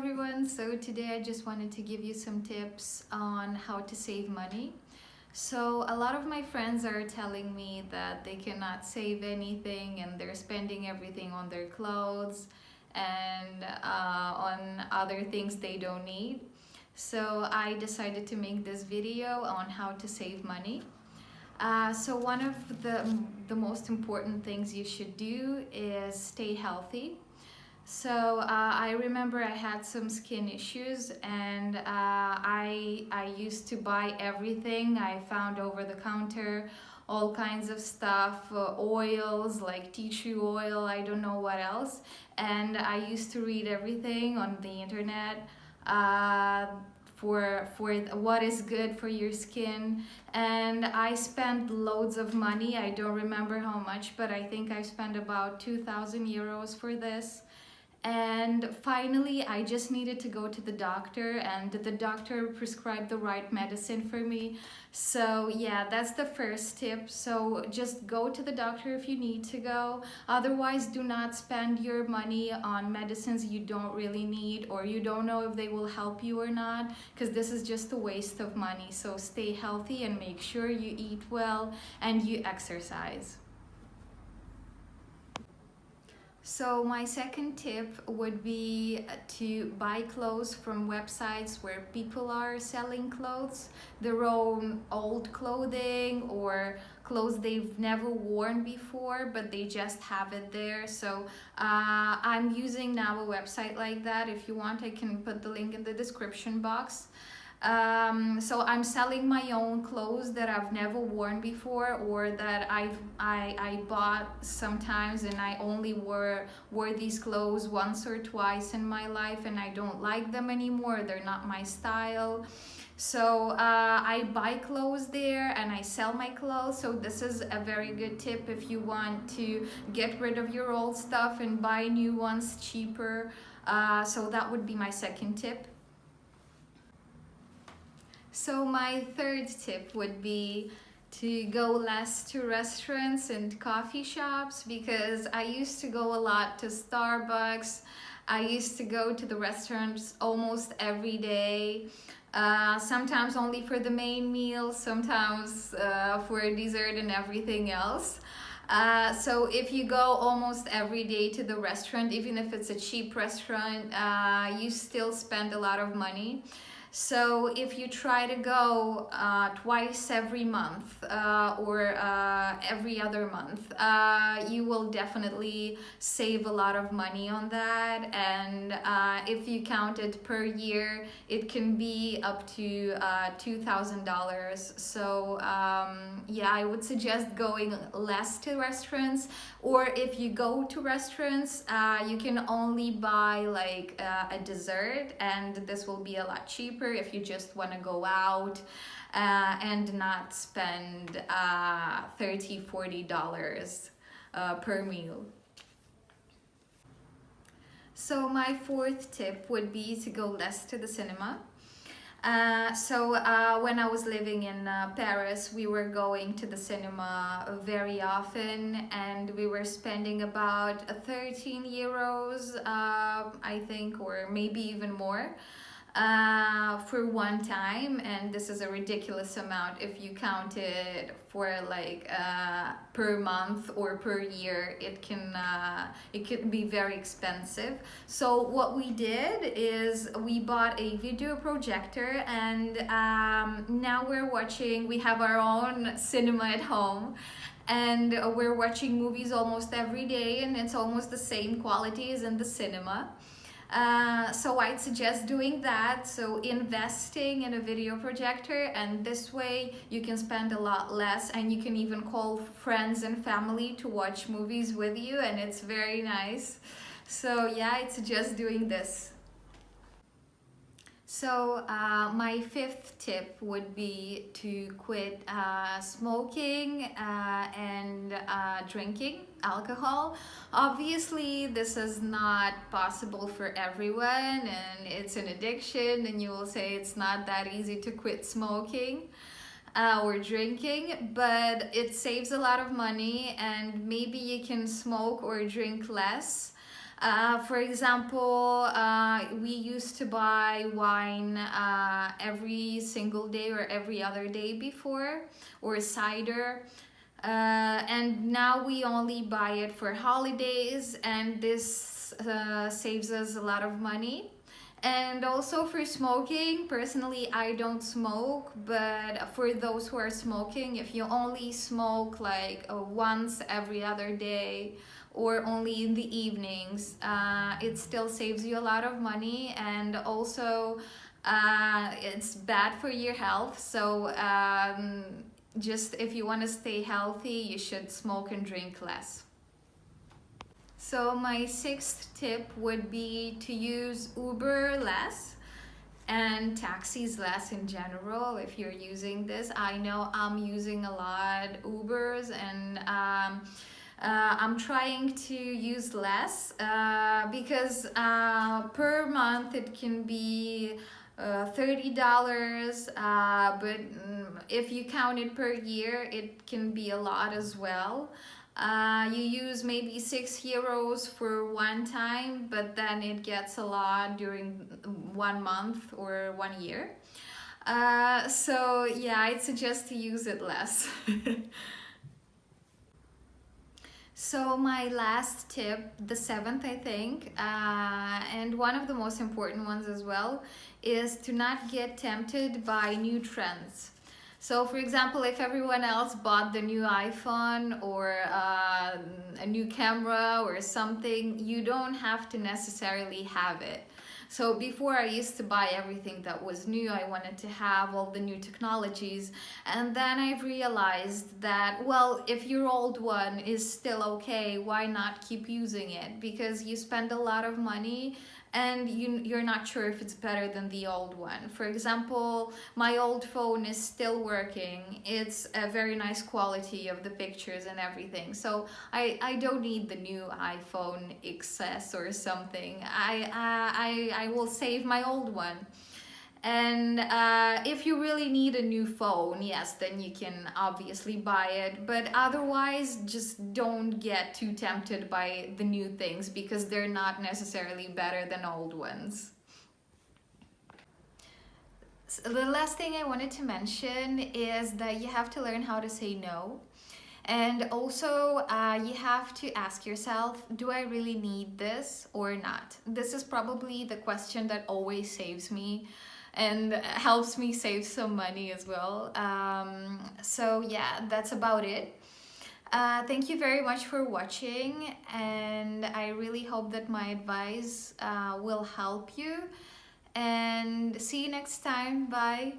everyone. So today I just wanted to give you some tips on how to save money. So a lot of my friends are telling me that they cannot save anything and they're spending everything on their clothes and on other things they don't need. So I decided to make this video on how to save money. So one of the most important things you should do is stay healthy. So I remember I had some skin issues, and I used to buy everything I found over the counter, all kinds of stuff, oils like tea tree oil, I don't know what else, and I used to read everything on the internet. For what is good for your skin, and I spent loads of money. I don't remember how much, but I think I spent about 2,000 euros for this. And finally I just needed to go to the doctor, and the doctor prescribed the right medicine for me. So yeah, that's the first tip. So just go to the doctor if you need to go. Otherwise, do not spend your money on medicines you don't really need or you don't know if they will help you or not, because this is just a waste of money. So stay healthy and make sure you eat well and you exercise. So my second tip would be to buy clothes from websites where people are selling clothes, their own old clothing or clothes they've never worn before, but they just have it there. So I'm using now a website like that. If you want, I can put the link in the description box. So I'm selling my own clothes that I've never worn before, or that I bought sometimes and I only wore these clothes once or twice in my life and I don't like them anymore. They're not my style. So I buy clothes there and I sell my clothes. So this is a very good tip if you want to get rid of your old stuff and buy new ones cheaper. So that would be my second tip. So my third tip would be to go less to restaurants and coffee shops, because I used to go a lot to Starbucks. I used to go to the restaurants almost every day, sometimes only for the main meal, sometimes for dessert and everything else. So if you go almost every day to the restaurant, even if it's a cheap restaurant, you still spend a lot of money. So if you try to go twice every month or every other month, you will definitely save a lot of money on that. And if you count it per year, it can be up to $2,000. So yeah, I would suggest going less to restaurants, or if you go to restaurants, you can only buy like a dessert, and this will be a lot cheaper if you just want to go out and not spend $30–40 per meal. So my fourth tip would be to go less to the cinema. When I was living in Paris, we were going to the cinema very often, and we were spending about 13 euros, I think, or maybe even more, for one time. And this is a ridiculous amount if you count it for like per month or per year. It can be very expensive. So what we did is we bought a video projector, and now we have our own cinema at home, and we're watching movies almost every day, and it's almost the same quality as in the cinema. So I'd suggest doing that, so investing in a video projector, and this way you can spend a lot less, and you can even call friends and family to watch movies with you, and it's very nice. So yeah, I'd suggest doing this. So my fifth tip would be to quit smoking and drinking alcohol. Obviously, this is not possible for everyone, and it's an addiction, and you will say it's not that easy to quit smoking or drinking, but it saves a lot of money, and maybe you can smoke or drink less. For example, we used to buy wine every single day or every other day before, or cider. And now we only buy it for holidays, and this saves us a lot of money. And also for smoking, personally, I don't smoke, but for those who are smoking, if you only smoke like once every other day or only in the evenings, it still saves you a lot of money, and also it's bad for your health. So just if you want to stay healthy, you should smoke and drink less. So my sixth tip would be to use Uber less and taxis less in general. If you're using this, I know I'm using a lot Ubers, and I'm trying to use less because per month it can be $30, but if you count it per year, it can be a lot as well. You use maybe €6 for one time, but then it gets a lot during 1 month or 1 year. So yeah, I'd suggest to use it less. So my last tip, the seventh, I think, and one of the most important ones as well, is to not get tempted by new trends. So for example, if everyone else bought the new iPhone or a new camera or something, you don't have to necessarily have it. So before, I used to buy everything that was new. I wanted to have all the new technologies. And then I realized that, well, if your old one is still okay, why not keep using it? Because you spend a lot of money and you're not sure if it's better than the old one. For example, my old phone is still working. It's a very nice quality of the pictures and everything. So I don't need the new iPhone XS or something. I will save my old one. And if you really need a new phone, yes, then you can obviously buy it. But otherwise, just don't get too tempted by the new things, because they're not necessarily better than old ones. So the last thing I wanted to mention is that you have to learn how to say no. And also, you have to ask yourself, do I really need this or not? This is probably the question that always saves me and helps me save some money as well. So yeah, that's about it. Thank you very much for watching, and I really hope that my advice will help you. And see you next time. Bye.